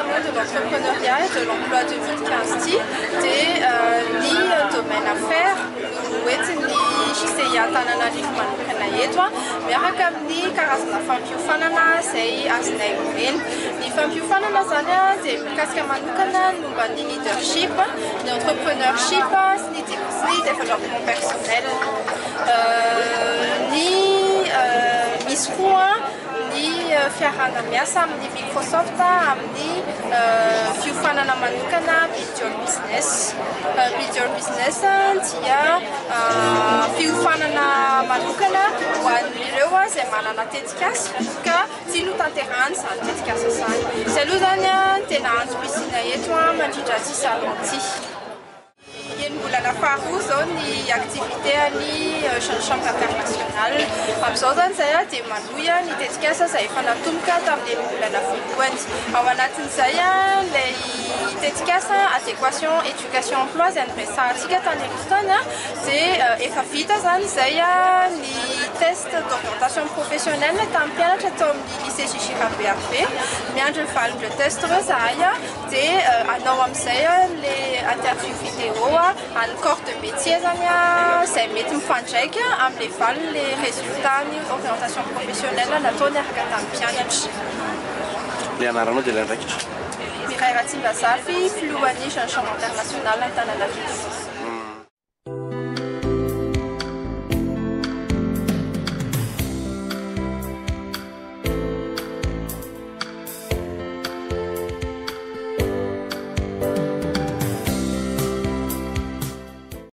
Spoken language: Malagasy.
développement de l'entrepreneuriat et de l'emploi 2015 ni domaine affaires ni tanana manokana eto miaraka amin'ny karazana fampiofanana izay azonay omena. Ny fampiofanana zany dia mikasika manokana momba ny leadership, ny entrepreneurship sy ny développement personnel. Misy koa ny fiarahana miasa amin'ny Microsoft amin'ny fiofanana manokana Build Your Business. Build Your Business dia fiofanana manokana ho an'ireo izay manana tetikasa ka tiany tanterahana izany tetikasa izany. Izay aloha zany tena antom-pisiana eto mandrindra ty salon ty. Volana faharoa zao ny activité ny Jeune Chambre Internationale. Amin'izao zany zay dia manohy ny tetikasa izay efa natomboka tamin'ny volana voalohany. Ao anatin'izay ilay tetikasa adéquation éducation emploi izay niresahantsika tany aloha dia efa vita zany izay ny test d'orientation professionnelle tamin'ny mpianatra tao amin'ny lycée JJKBRB. Miandry ny valindreo test reo zahay dia anao amin'izay le interview vidéo en corps de métier izay mety mifandraika amin'ny valin'le résultat ny orientation professionnelle natao niaraka tamin'ny mpianatra. Le anaranao dia ilay andraikitra? Miray Ratsimba Zafy, filohan'ny Jeune Chambre Internationale Antananarivo.